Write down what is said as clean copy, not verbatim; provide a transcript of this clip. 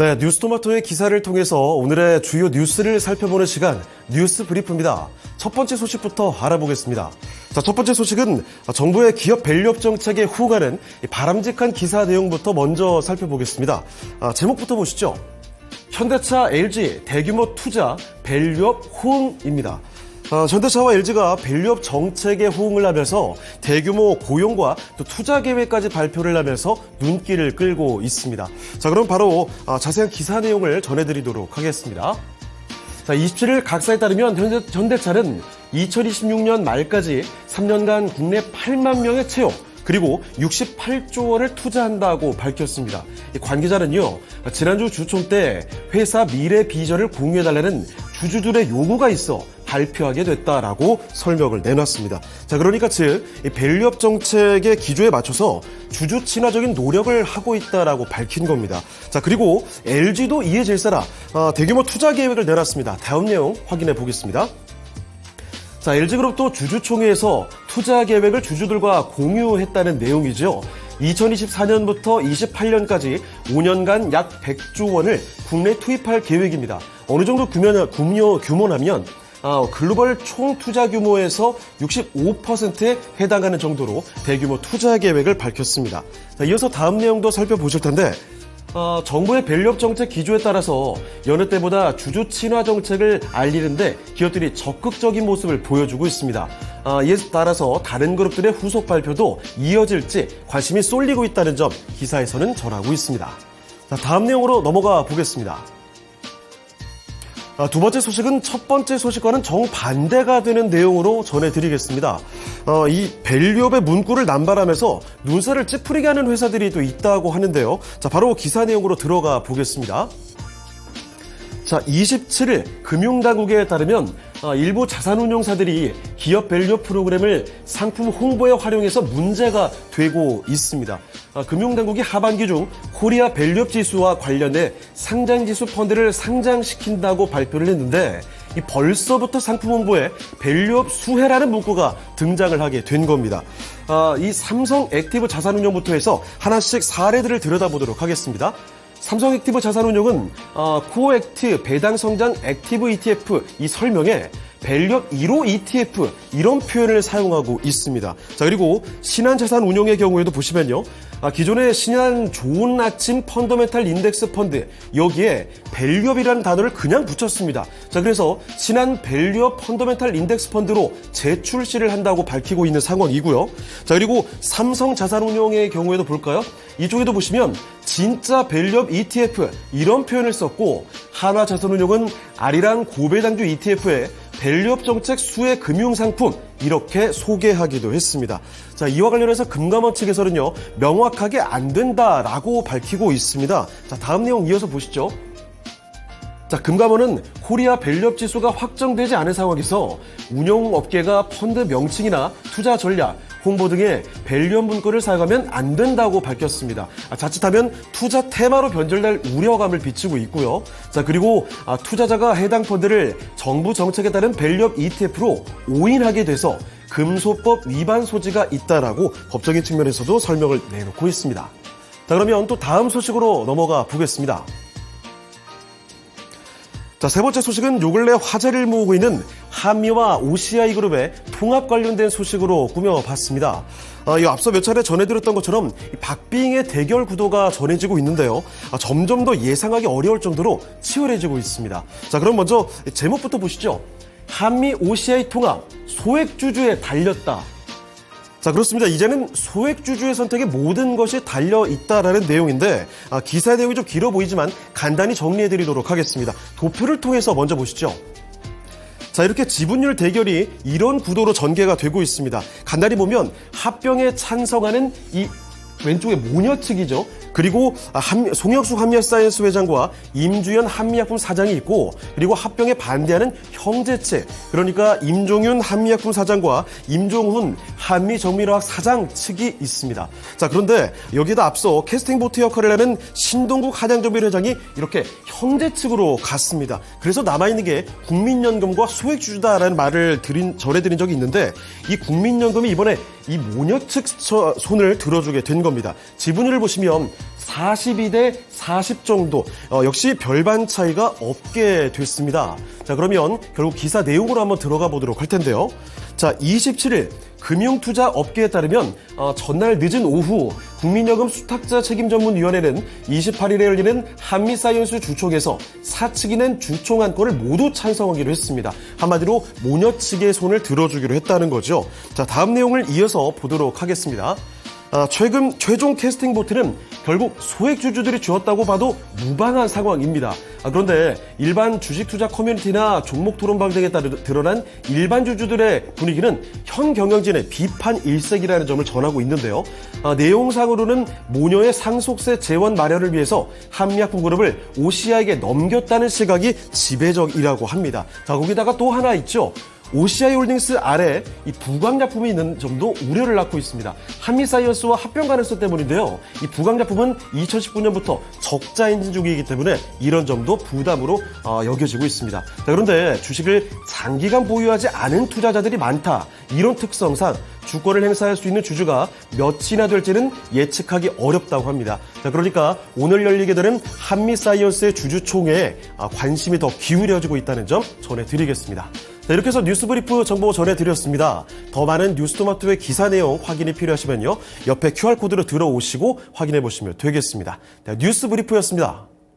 네, 뉴스토마토의 기사를 통해서 오늘의 주요 뉴스를 살펴보는 시간 뉴스 브리프입니다. 첫 번째 소식부터 알아보겠습니다. 자, 첫 번째 소식은 정부의 기업 밸류업 정책에 호응하는 바람직한 기사 내용부터 먼저 살펴보겠습니다. 제목부터 보시죠. 현대차, LG 대규모 투자 밸류업 호응입니다. 현대차와 LG가 밸류업 정책에 호응을 하면서 대규모 고용과 또 투자 계획까지 발표를 하면서 눈길을 끌고 있습니다. 자, 그럼 바로 자세한 기사 내용을 전해드리도록 하겠습니다. 자, 27일 각사에 따르면 현대차는 2026년 말까지 3년간 국내 8만 명의 채용 그리고 68조 원을 투자한다고 밝혔습니다. 관계자는요, 지난주 주총 때 회사 미래 비전을 공유해달라는 주주들의 요구가 있어 발표하게 됐다라고 설명을 내놨습니다. 자, 그러니까 즉 밸류업 정책의 기조에 맞춰서 주주 친화적인 노력을 하고 있다라고 밝힌 겁니다. 자, 그리고 LG도 이에 질서라 대규모 투자 계획을 내놨습니다. 다음 내용 확인해 보겠습니다. 자, LG그룹도 주주총회에서 투자 계획을 주주들과 공유했다는 내용이죠. 2024년부터 28년까지 5년간 약 100조 원을 국내에 투입할 계획입니다. 어느 정도 규모라면 글로벌 총 투자 규모에서 65%에 해당하는 정도로 대규모 투자 계획을 밝혔습니다. 자, 이어서 다음 내용도 살펴보실 텐데 정부의 밸류업 정책 기조에 따라서 여느 때보다 주주 친화 정책을 알리는데 기업들이 적극적인 모습을 보여주고 있습니다. 이에 따라서 다른 그룹들의 후속 발표도 이어질지 관심이 쏠리고 있다는 점 기사에서는 전하고 있습니다. 자, 다음 내용으로 넘어가 보겠습니다. 두 번째 소식은 첫 번째 소식과는 정반대가 되는 내용으로 전해드리겠습니다. 이 밸류업의 문구를 남발하면서 눈살을 찌푸리게 하는 회사들이 또 있다고 하는데요. 자, 바로 기사 내용으로 들어가 보겠습니다. 자, 27일 금융당국에 따르면 일부 자산운용사들이 기업 밸류업 프로그램을 상품 홍보에 활용해서 문제가 되고 있습니다. 금융당국이 하반기 중 코리아 밸류업 지수와 관련해 상장지수 펀드를 상장시킨다고 발표를 했는데 벌써부터 상품 홍보에 밸류업 수혜라는 문구가 등장을 하게 된 겁니다. 이 삼성 액티브 자산운용부터 해서 하나씩 사례들을 들여다보도록 하겠습니다. 삼성 액티브 자산운용은 코어 액트 배당 성장 액티브 ETF 이 설명에 밸류업 1호 ETF 이런 표현을 사용하고 있습니다. 자, 그리고 신한자산운용의 경우에도 보시면요. 기존의 신한 좋은 아침 펀더멘탈 인덱스 펀드 여기에 밸류업이라는 단어를 그냥 붙였습니다. 자, 그래서 신한 밸류업 펀더멘탈 인덱스 펀드로 재출시를 한다고 밝히고 있는 상황이고요. 자, 그리고 삼성자산운용의 경우에도 볼까요? 이쪽에도 보시면 진짜 밸류업 ETF 이런 표현을 썼고 한화자산운용은 아리랑 고배당주 ETF에 밸류업 정책 수혜 금융상품 이렇게 소개하기도 했습니다. 자, 이와 관련해서 금감원 측에서는요, 명확하게 안 된다라고 밝히고 있습니다. 자, 다음 내용 이어서 보시죠. 자, 금감원은 코리아 밸류업 지수가 확정되지 않은 상황에서 운용업계가 펀드 명칭이나 투자 전략, 홍보 등의 밸류업 문구를 사용하면 안 된다고 밝혔습니다. 자칫하면 투자 테마로 변절될 우려감을 비추고 있고요. 자, 그리고 투자자가 해당 펀드를 정부 정책에 따른 밸류업 ETF로 오인하게 돼서 금소법 위반 소지가 있다라고 법적인 측면에서도 설명을 내놓고 있습니다. 자, 그러면 또 다음 소식으로 넘어가 보겠습니다. 자, 세 번째 소식은 요 근래 화제를 모으고 있는 한미와 OCI 그룹의 통합 관련된 소식으로 꾸며봤습니다. 앞서 몇 차례 전해드렸던 것처럼 박빙의 대결 구도가 전해지고 있는데요. 점점 더 예상하기 어려울 정도로 치열해지고 있습니다. 자, 그럼 먼저 제목부터 보시죠. 한미 OCI 통합, 소액주주에 달렸다. 자, 그렇습니다. 이제는 소액주주의 선택에 모든 것이 달려있다라는 내용인데 기사의 내용이 좀 길어 보이지만 간단히 정리해드리도록 하겠습니다. 도표를 통해서 먼저 보시죠. 자, 이렇게 지분율 대결이 이런 구도로 전개가 되고 있습니다. 간단히 보면 합병에 찬성하는 이 왼쪽에 모녀 측이죠. 그리고 송혁수 한미사이언스 회장과 임주연 한미약품 사장이 있고 그리고 합병에 반대하는 형제 측 그러니까 임종윤 한미약품 사장과 임종훈 한미정밀화학 사장 측이 있습니다. 자, 그런데 여기다 앞서 캐스팅보트 역할을 하는 신동국 한양정밀 회장이 이렇게 형제 측으로 갔습니다. 그래서 남아있는 게 국민연금과 소액주주다라는 말을 전해드린 적이 있는데 이 국민연금이 이번에 이 모녀 측 손을 들어주게 된 겁니다. 지분율을 보시면 42대 40 정도, 역시 별반 차이가 없게 됐습니다. 자, 그러면 결국 기사 내용으로 한번 들어가 보도록 할 텐데요. 자, 27일 금융투자업계에 따르면 전날 늦은 오후 국민연금 수탁자 책임전문위원회는 28일에 열리는 한미사이언스 주총에서 사측이 낸 주총 안건을 모두 찬성하기로 했습니다. 한마디로 모녀 측의 손을 들어주기로 했다는 거죠. 자, 다음 내용을 이어서 보도록 하겠습니다. 최근 최종 캐스팅 보트는 결국 소액주주들이 쥐었다고 봐도 무방한 상황입니다. 그런데 일반 주식 투자 커뮤니티나 종목 토론방 등에 따라 드러난 일반 주주들의 분위기는 현 경영진의 비판 일색이라는 점을 전하고 있는데요. 내용상으로는 모녀의 상속세 재원 마련을 위해서 한미약품그룹을 OCI에게 넘겼다는 시각이 지배적이라고 합니다. 자, 거기다가 또 하나 있죠. OCI 홀딩스 아래 이 부강약품이 있는 점도 우려를 낳고 있습니다. 한미사이언스와 합병 가능성 때문인데요. 이 부강약품은 2019년부터 적자 엔진 중이기 때문에 이런 점도 부담으로 여겨지고 있습니다. 자, 그런데 주식을 장기간 보유하지 않은 투자자들이 많다. 이런 특성상 주권을 행사할 수 있는 주주가 몇이나 될지는 예측하기 어렵다고 합니다. 자, 그러니까 오늘 열리게 되는 한미사이언스의 주주총회에 관심이 더 기울여지고 있다는 점 전해드리겠습니다. 자, 이렇게 해서 뉴스브리프 정보 전해드렸습니다. 더 많은 뉴스토마토의 기사 내용 확인이 필요하시면요, 옆에 QR코드로 들어오시고 확인해 보시면 되겠습니다. 뉴스브리프였습니다.